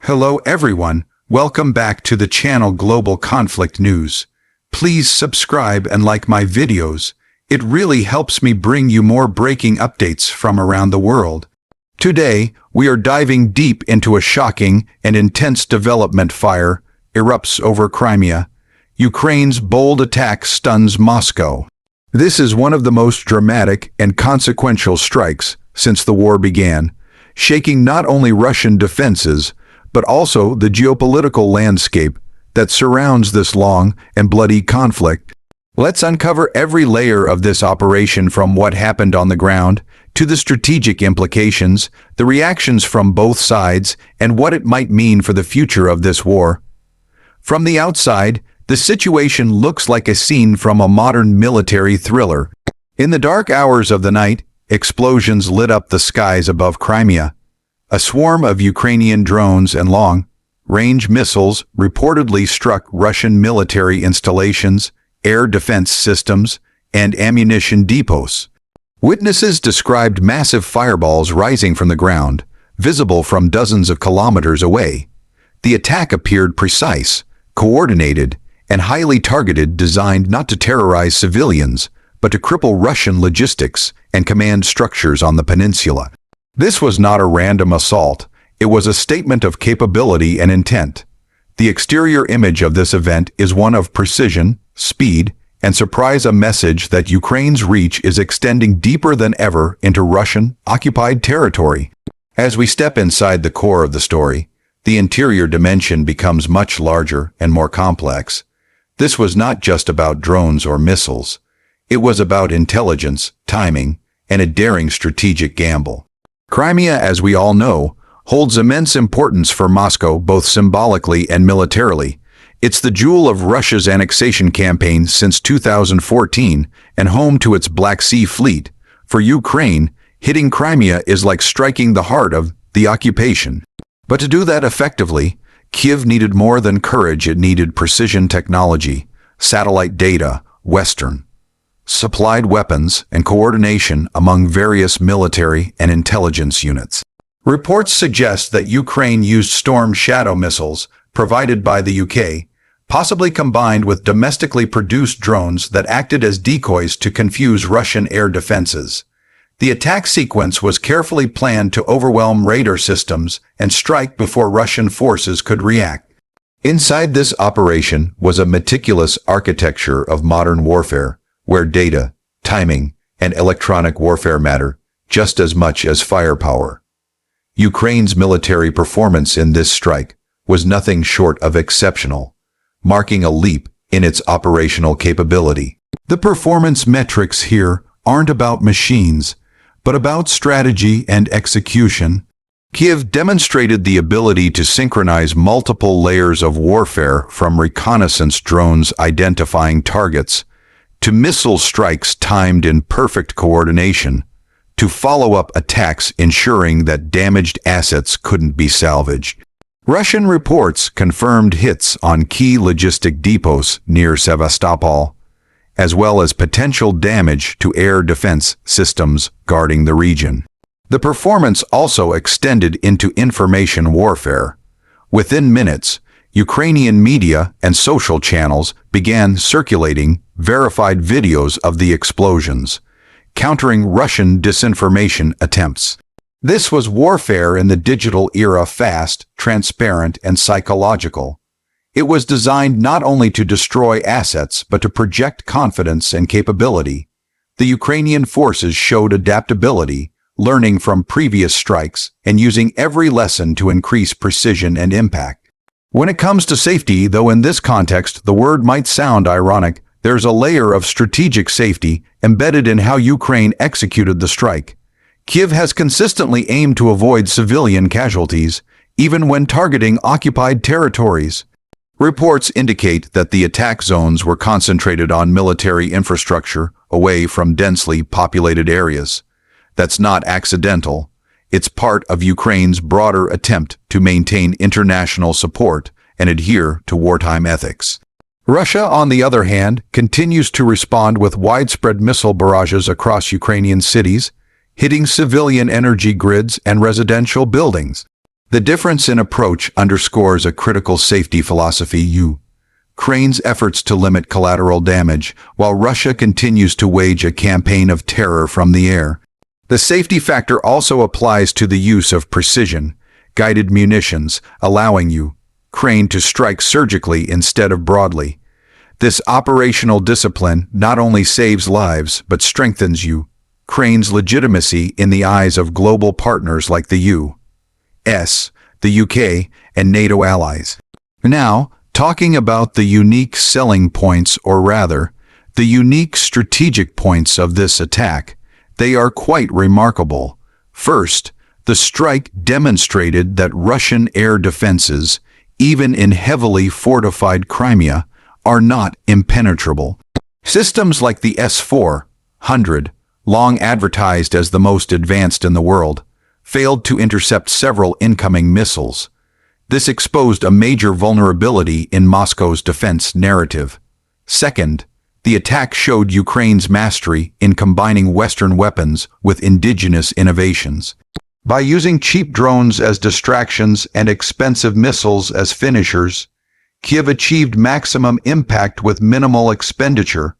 Hello everyone, welcome back to the channel Global Conflict News. Please subscribe and like my videos. It really helps me bring you more breaking updates from around the world. Today, we are diving deep into a shocking and intense development. Fire erupts over Crimea. Ukraine's bold attack stuns Moscow. This is one of the most dramatic and consequential strikes since the war began, shaking not only Russian defenses, but also the geopolitical landscape that surrounds this long and bloody conflict. Let's uncover every layer of this operation, from what happened on the ground to the strategic implications, the reactions from both sides, and what it might mean for the future of this war. From the outside, the situation looks like a scene from a modern military thriller. In the dark hours of the night, explosions lit up the skies above Crimea. A swarm of Ukrainian drones and long-range missiles reportedly struck Russian military installations, air defense systems, and ammunition depots. Witnesses described massive fireballs rising from the ground, visible from dozens of kilometers away. The attack appeared precise, coordinated, and highly targeted, designed not to terrorize civilians, but to cripple Russian logistics and command structures on the peninsula. This was not a random assault. It was a statement of capability and intent. The exterior image of this event is one of precision, speed, and surprise, a message that Ukraine's reach is extending deeper than ever into Russian-occupied territory. As we step inside the core of the story, the interior dimension becomes much larger and more complex. This was not just about drones or missiles. It was about intelligence, timing, and a daring strategic gamble. Crimea, as we all know, holds immense importance for Moscow, both symbolically and militarily. It's the jewel of Russia's annexation campaign since 2014 and home to its Black Sea Fleet. For Ukraine, hitting Crimea is like striking the heart of the occupation. But to do that effectively, Kyiv needed more than courage. It needed precision technology, satellite data, Western supplied weapons, and coordination among various military and intelligence units. Reports suggest that Ukraine used Storm Shadow missiles provided by the UK, possibly combined with domestically produced drones that acted as decoys to confuse Russian air defenses. The attack sequence was carefully planned to overwhelm radar systems and strike before Russian forces could react. Inside this operation was a meticulous architecture of modern warfare, where data, timing, and electronic warfare matter just as much as firepower. Ukraine's military performance in this strike was nothing short of exceptional, marking a leap in its operational capability. The performance metrics here aren't about machines, but about strategy and execution. Kyiv demonstrated the ability to synchronize multiple layers of warfare, from reconnaissance drones identifying targets, to missile strikes timed in perfect coordination, to follow-up attacks ensuring that damaged assets couldn't be salvaged. Russian reports confirmed hits on key logistic depots near Sevastopol, as well as potential damage to air defense systems guarding the region. The performance also extended into information warfare. Within minutes, Ukrainian media and social channels began circulating verified videos of the explosions, countering Russian disinformation attempts. This was warfare in the digital era, fast, transparent, and psychological. It was designed not only to destroy assets, but to project confidence and capability. The Ukrainian forces showed adaptability, learning from previous strikes and using every lesson to increase precision and impact. When it comes to safety, though in this context the word might sound ironic, there's a layer of strategic safety embedded in how Ukraine executed the strike. Kyiv has consistently aimed to avoid civilian casualties, even when targeting occupied territories. Reports indicate that the attack zones were concentrated on military infrastructure, away from densely populated areas. That's not accidental. It's part of Ukraine's broader attempt to maintain international support and adhere to wartime ethics. Russia, on the other hand, continues to respond with widespread missile barrages across Ukrainian cities, hitting civilian energy grids and residential buildings. The difference in approach underscores a critical safety philosophy. Ukraine's efforts to limit collateral damage, while Russia continues to wage a campaign of terror from the air. The safety factor also applies to the use of precision, guided munitions, allowing Ukraine to strike surgically instead of broadly. This operational discipline not only saves lives but strengthens Ukraine's legitimacy in the eyes of global partners like the U.S., the UK, and NATO allies. Now, talking about the unique selling points, or rather, the unique strategic points of this attack, they are quite remarkable. First, the strike demonstrated that Russian air defenses, even in heavily fortified Crimea, are not impenetrable. Systems like the S-400, long advertised as the most advanced in the world, failed to intercept several incoming missiles. This exposed a major vulnerability in Moscow's defense narrative. Second, the attack showed Ukraine's mastery in combining Western weapons with indigenous innovations. By using cheap drones as distractions and expensive missiles as finishers, Kiev achieved maximum impact with minimal expenditure.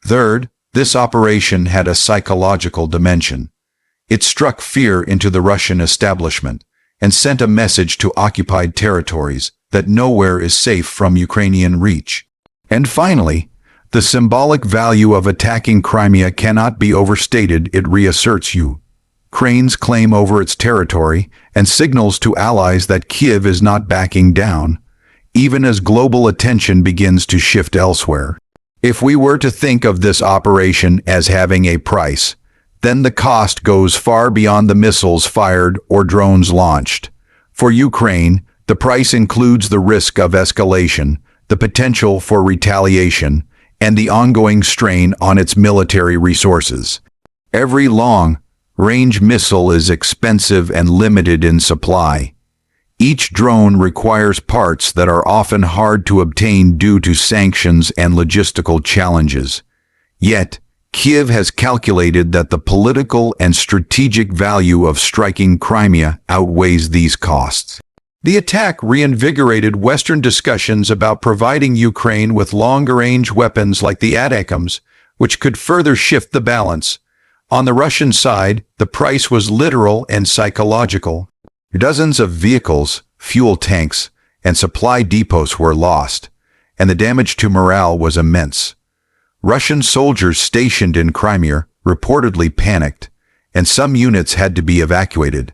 Third, this operation had a psychological dimension. It struck fear into the Russian establishment and sent a message to occupied territories that nowhere is safe from Ukrainian reach. And finally, the symbolic value of attacking Crimea cannot be overstated. It reasserts Ukraine's claim over its territory and signals to allies that Kiev is not backing down, even as global attention begins to shift elsewhere. If we were to think of this operation as having a price, then the cost goes far beyond the missiles fired or drones launched. For Ukraine, the price includes the risk of escalation, the potential for retaliation, and the ongoing strain on its military resources. Every long-range missile is expensive and limited in supply. Each drone requires parts that are often hard to obtain due to sanctions and logistical challenges. Yet, Kiev has calculated that the political and strategic value of striking Crimea outweighs these costs. The attack reinvigorated Western discussions about providing Ukraine with longer-range weapons like the ATACMS, which could further shift the balance. On the Russian side, the price was literal and psychological. Dozens of vehicles, fuel tanks, and supply depots were lost, and the damage to morale was immense. Russian soldiers stationed in Crimea reportedly panicked, and some units had to be evacuated.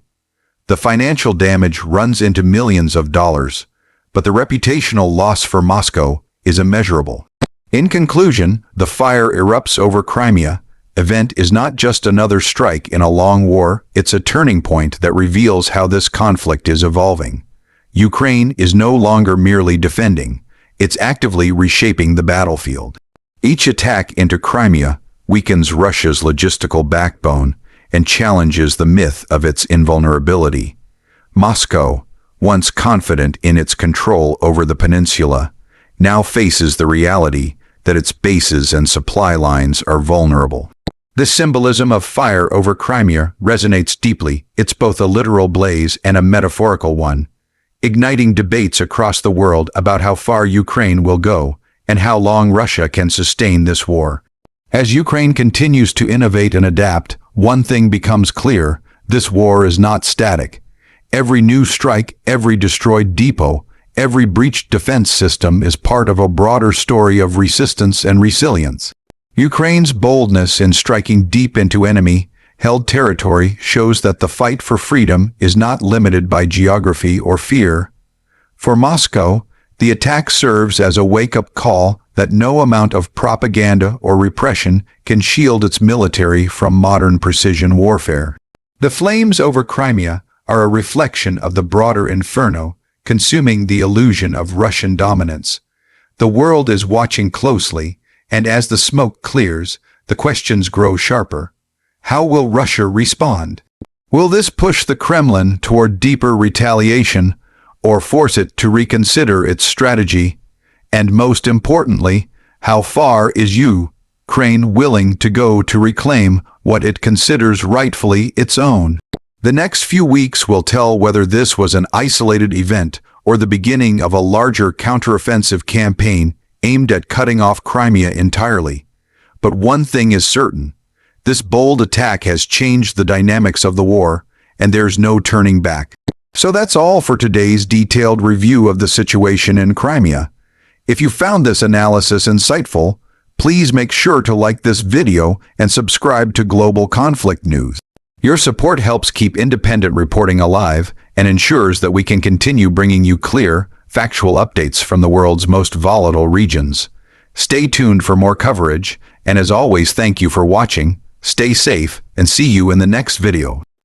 The financial damage runs into millions of dollars, but the reputational loss for Moscow is immeasurable. In conclusion, the fire erupts over Crimea event is not just another strike in a long war, it's a turning point that reveals how this conflict is evolving. Ukraine is no longer merely defending, it's actively reshaping the battlefield. Each attack into Crimea weakens Russia's logistical backbone and challenges the myth of its invulnerability. Moscow, once confident in its control over the peninsula, now faces the reality that its bases and supply lines are vulnerable. The symbolism of fire over Crimea resonates deeply. It's both a literal blaze and a metaphorical one, igniting debates across the world about how far Ukraine will go and how long Russia can sustain this war. As Ukraine continues to innovate and adapt, one thing becomes clear: this war is not static. Every new strike, every destroyed depot, every breached defense system is part of a broader story of resistance and resilience. Ukraine's boldness in striking deep into enemy-held territory shows that the fight for freedom is not limited by geography or fear. For Moscow, the attack serves as a wake-up call that no amount of propaganda or repression can shield its military from modern precision warfare. The flames over Crimea are a reflection of the broader inferno, consuming the illusion of Russian dominance. The world is watching closely, and as the smoke clears, the questions grow sharper. How will Russia respond? Will this push the Kremlin toward deeper retaliation, or force it to reconsider its strategy? And most importantly, how far is Ukraine willing to go to reclaim what it considers rightfully its own? The next few weeks will tell whether this was an isolated event or the beginning of a larger counteroffensive campaign aimed at cutting off Crimea entirely. But one thing is certain: this bold attack has changed the dynamics of the war, and there's no turning back. So that's all for today's detailed review of the situation in Crimea. If you found this analysis insightful, please make sure to like this video and subscribe to Global Conflict News. Your support helps keep independent reporting alive and ensures that we can continue bringing you clear, factual updates from the world's most volatile regions. Stay tuned for more coverage, and as always, thank you for watching. Stay safe, and see you in the next video.